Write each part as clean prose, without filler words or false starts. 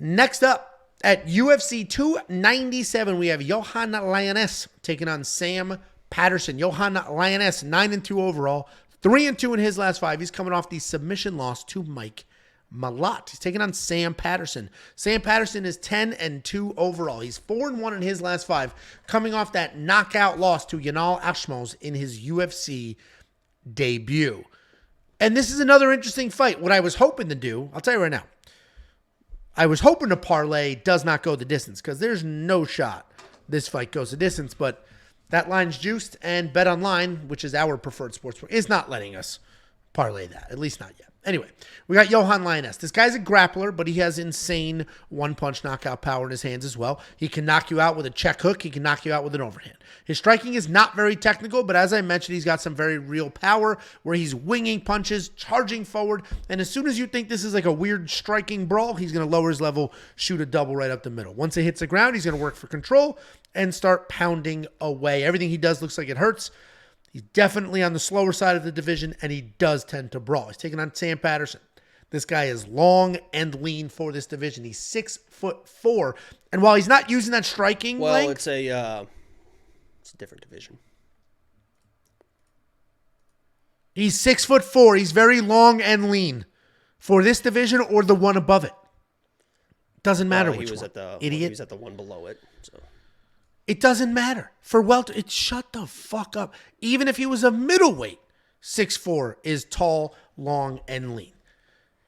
Next up, at UFC 297, we have Yohan Lainesse taking on Sam Patterson. Yohan Lainesse, 9-2 overall, 3-2 in his last 5. He's coming off the submission loss to Mike Malott. He's taking on Sam Patterson. Sam Patterson is 10-2 overall. He's 4-1 in his last 5, coming off that knockout loss to Yohan Lainesse in his UFC debut. And this is another interesting fight. What I was hoping to do, I'll tell you right now, I was hoping to parlay does not go the distance because there's no shot this fight goes the distance, but that line's juiced, and BetOnline, which is our preferred sportsbook, is not letting us parlay that, at least not yet. Anyway, we got Yohan Lainesse. This guy's a grappler, but he has insane one-punch knockout power in his hands as well. He can knock you out with a check hook. He can knock you out with an overhand. His striking is not very technical, but as I mentioned, he's got some very real power where he's winging punches, charging forward, and as soon as you think this is like a weird striking brawl, he's going to lower his level, shoot a double right up the middle. Once it hits the ground, he's going to work for control and start pounding away. Everything he does looks like it hurts. He's definitely on the slower side of the division, and he does tend to brawl. He's taking on Sam Patterson. This guy is long and lean for this division. He's 6'4", and while he's not using that striking length, it's a different division. He's 6'4". He's very long and lean for this division or the one above it. Doesn't matter which one. Idiot. He was at the one below it. So. It doesn't matter. For welter, shut the fuck up. Even if he was a middleweight, 6'4" is tall, long, and lean.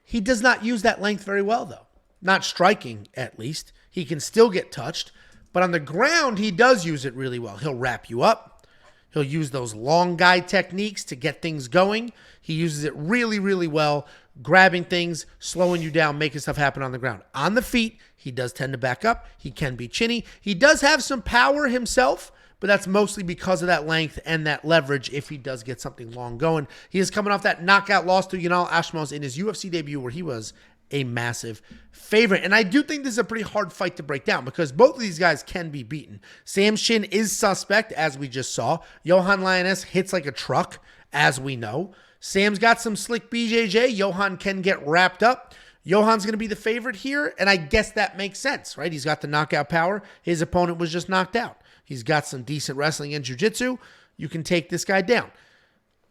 He does not use that length very well, though. Not striking, at least. He can still get touched. But on the ground, he does use it really well. He'll wrap you up. He'll use those long guy techniques to get things going. He uses it really, really well, grabbing things, slowing you down, making stuff happen on the ground. On the feet, he does tend to back up. He can be chinny. He does have some power himself, but that's mostly because of that length and that leverage if he does get something long going. He is coming off that knockout loss to Yohan Lainesse in his UFC debut where he was a massive favorite. And I do think this is a pretty hard fight to break down because both of these guys can be beaten. Sam's chin is suspect, as we just saw. Yohan Lainesse hits like a truck, as we know. Sam's got some slick BJJ. Yohan can get wrapped up. Yohan's going to be the favorite here, and I guess that makes sense, right? He's got the knockout power. His opponent was just knocked out. He's got some decent wrestling and jiu-jitsu. You can take this guy down.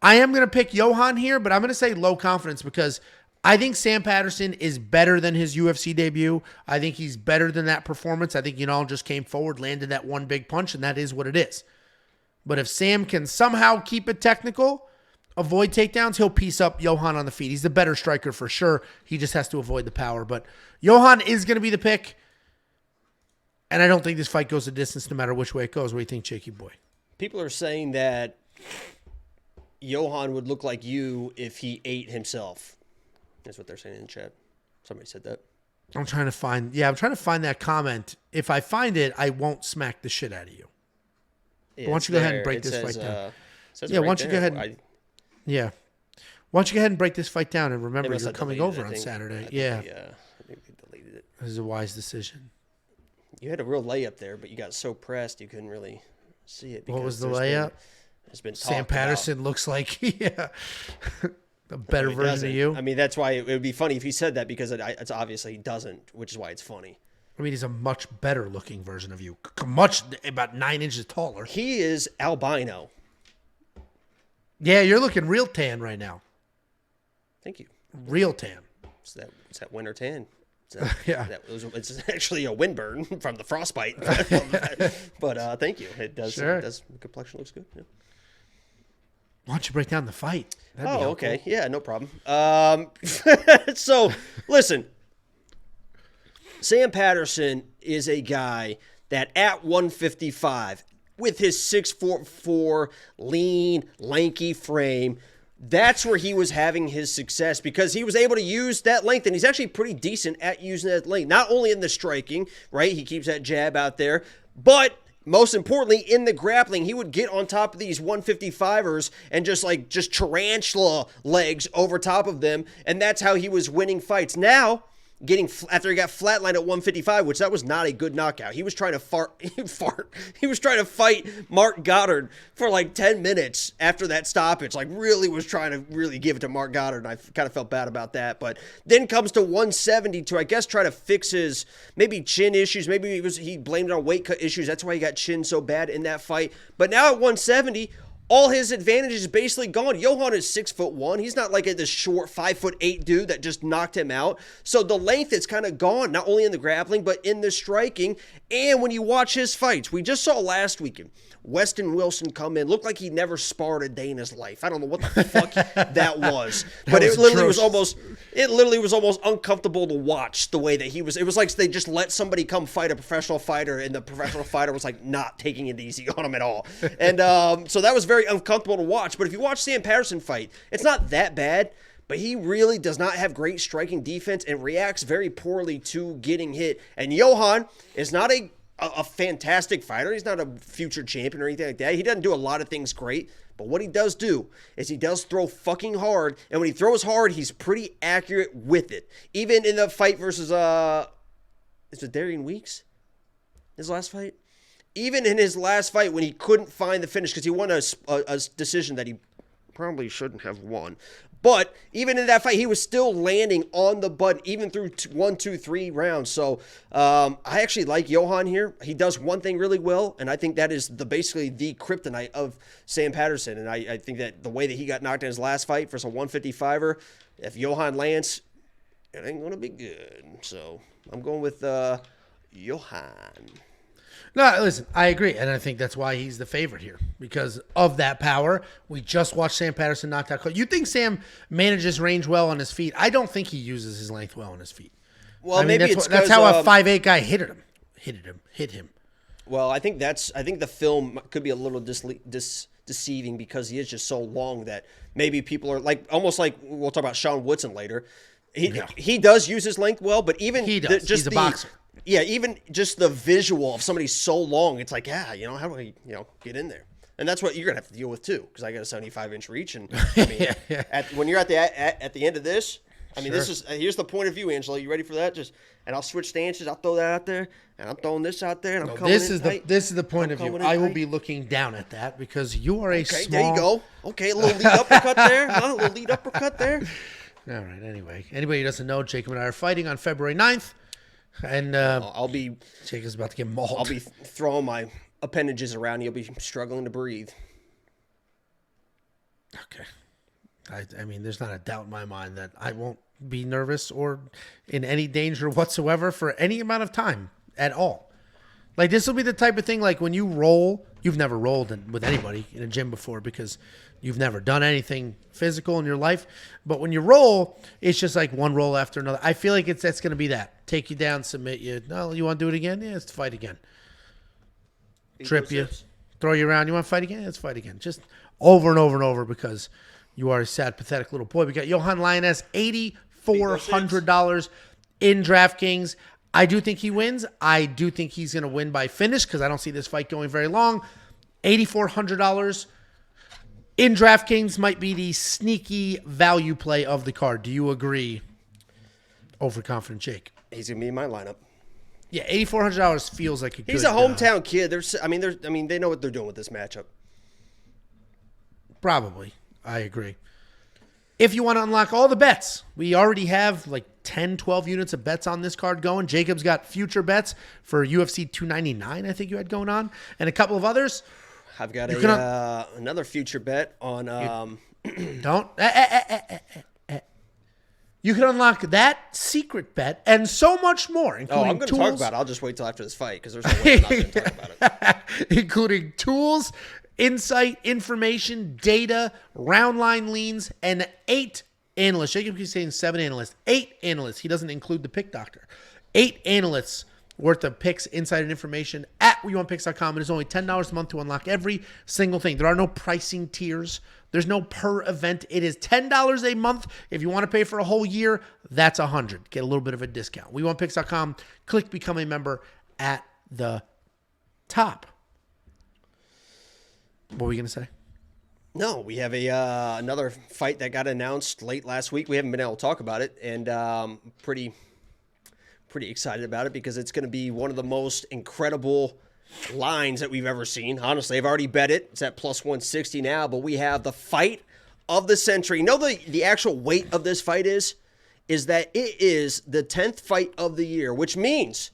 I am going to pick Yohan here, but I'm going to say low confidence because I think Sam Patterson is better than his UFC debut. I think he's better than that performance. I think Yohan just came forward, landed that one big punch, and that is what it is. But if Sam can somehow keep it technical, avoid takedowns, he'll piece up Yohan on the feet. He's the better striker for sure. He just has to avoid the power. But Yohan is going to be the pick. And I don't think this fight goes the distance no matter which way it goes. What do you think, Jakey boy? People are saying that Yohan would look like you if he ate himself. That's what they're saying in the chat. Somebody said that. I'm trying to find that comment. If I find it, I won't smack the shit out of you. Yeah, why don't you go ahead and break this fight down? Why don't you go ahead and... Yeah. Why don't you go ahead and break this fight down and remember you're coming over on Saturday. I think they deleted it. This is a wise decision. You had a real layup there, but you got so pressed you couldn't really see it. What was the layup? It's been Sam Patterson looks like a better version of you. I mean, that's why it would be funny if he said that because it's obviously he doesn't, which is why it's funny. I mean, he's a much better looking version of you. About 9 inches taller. He is albino. Yeah, you're looking real tan right now. Thank you. Real tan. It's that winter tan. Yeah. It's actually a windburn from the frostbite. But thank you. It does. Sure. The complexion looks good. Yeah. Why don't you break down the fight? That'd be helpful. Okay. Yeah, no problem. So, listen. Sam Patterson is a guy that at 155, with his 6'4", lean, lanky frame, that's where he was having his success because he was able to use that length, and he's actually pretty decent at using that length. Not only in the striking, right? He keeps that jab out there, but most importantly, in the grappling, he would get on top of these 155ers and just tarantula legs over top of them, and that's how he was winning fights. Now, after he got flatlined at 155, which that was not a good knockout. He was trying to He was trying to fight Mark Goddard for like 10 minutes after that stoppage. Like really was trying to really give it to Mark Goddard, and I kind of felt bad about that. But then comes to 170 to, I guess, try to fix his maybe chin issues. Maybe he blamed it on weight cut issues. That's why he got chin so bad in that fight. But now at 170, all his advantages basically gone. Yohan is 6'1". He's not like this short 5'8" dude that just knocked him out. So the length is kind of gone, not only in the grappling, but in the striking. And when you watch his fights, we just saw last weekend, Weston Wilson come in, looked like he never sparred a day in his life. I don't know what the fuck that was. But it literally was almost uncomfortable to watch the way that he was. It was like they just let somebody come fight a professional fighter, and the professional fighter was like not taking it easy on him at all. And so that was very uncomfortable to watch. But if you watch Sam Patterson fight, it's not that bad. But he really does not have great striking defense and reacts very poorly to getting hit. And Yohan is not a fantastic fighter. He's not a future champion or anything like that. He doesn't do a lot of things great. But what he does do is he does throw fucking hard. And when he throws hard, he's pretty accurate with it. Even in the fight versus, is it Darian Weeks? His last fight? Even in his last fight when he couldn't find the finish because he won a decision that he probably shouldn't have won. But even in that fight, he was still landing on the butt, even through 1, 2, 3 rounds. So I actually like Yohan here. He does one thing really well, and I think that is basically the kryptonite of Sam Patterson. And I think that the way that he got knocked in his last fight versus a 155er, if Yohan lands, it ain't going to be good. So I'm going with Yohan. No, listen, I agree, and I think that's why he's the favorite here, because of that power. We just watched Sam Patterson knock out. You think Sam manages range well on his feet? I don't think he uses his length well on his feet. Well, I mean, maybe that's how a 5'8" guy hit him. Well, I think the film could be a little deceiving because he is just so long that maybe people are like almost like we'll talk about Sean Woodson later. He does use his length well, but even he does. He's a boxer. Yeah, even just the visual of somebody so long, it's like, how do I, get in there? And that's what you're gonna have to deal with too, because I got a 75-inch reach, and I mean, when you're at the end of this, I mean, Sure. Here's the point of view, Angela. You ready for that? And I'll switch stances. I'll throw that out there, and I'm throwing this out there, and I'm coming in tight. This is the point of view. I will be looking down at that because you are a small. Okay, there you go. Okay, a little lead uppercut there. A little lead uppercut there. All right. Anyway, anybody who doesn't know, Jacob and I are fighting on February 9th. And Jacob's about to get mauled. I'll be throwing my appendages around. You'll be struggling to breathe. Okay. I mean, there's not a doubt in my mind that I won't be nervous or in any danger whatsoever for any amount of time at all. Like, this will be the type of thing, like, when you roll, you've never rolled with anybody in a gym before because you've never done anything physical in your life. But when you roll, it's just like one roll after another. I feel like that's going to be that. Take you down, submit you. No, you want to do it again? Yeah, let's fight again. Trip you, throw you around. You want to fight again? Let's fight again. Just over and over and over because you are a sad, pathetic little boy. We got Yohan Lainesse, $8,400 in DraftKings. I do think he wins. I do think he's going to win by finish because I don't see this fight going very long. $8,400 in DraftKings might be the sneaky value play of the card. Do you agree, overconfident Jake? He's going to be in my lineup. Yeah, $8,400 feels like a good... He's a hometown kid. They know what they're doing with this matchup. Probably. I agree. If you want to unlock all the bets, we already have like 10, 12 units of bets on this card going. Jacob's got future bets for UFC 299, I think you had going on, and a couple of others. I've got another future bet on... Don't. You can unlock that secret bet and so much more, including I'm going to talk about it. I'll just wait till after this fight because there's no way I'm not going to talk about it. Including tools, insight, information, data, round line leans, and 8 analysts. Jacob keeps saying 7 analysts. 8 analysts. He doesn't include the pick doctor. 8 analysts worth of picks, insight, and information at WeWantPicks.com. It is only $10 a month to unlock every single thing. There are no pricing tiers. There's no per event. It is $10 a month. If you want to pay for a whole year, that's $100. Get a little bit of a discount. WeWantPicks.com. Click Become a Member at the top. What were we going to say? No, we have another fight that got announced late last week. We haven't been able to talk about it, and pretty pretty excited about it because it's going to be one of the most incredible lines that we've ever seen. Honestly, I've already bet it. It's at plus 160 now, but we have the fight of the century. You know the actual weight of this fight is that it is the 10th fight of the year, which means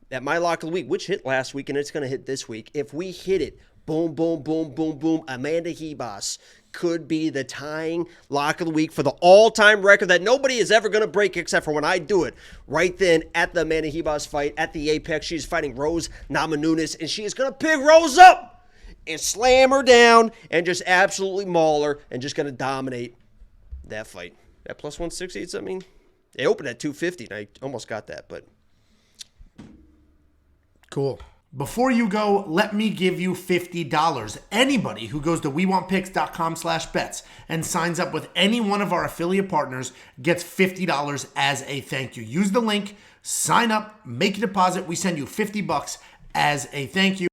that my lock of the week, which hit last week and it's going to hit this week, if we hit it, boom, boom, boom, boom, boom, Amanda Hebas could be the tying lock of the week for the all-time record that nobody is ever going to break except for when I do it. Right then, at the Amanda Hebas fight, at the Apex, she's fighting Rose Namajunas, and she is going to pick Rose up and slam her down and just absolutely maul her and just going to dominate that fight. At plus 160, I mean, they opened at 250, and I almost got that, but... Cool. Before you go, let me give you $50. Anybody who goes to wewantpicks.com/bets and signs up with any one of our affiliate partners gets $50 as a thank you. Use the link, sign up, make a deposit. We send you $50 as a thank you.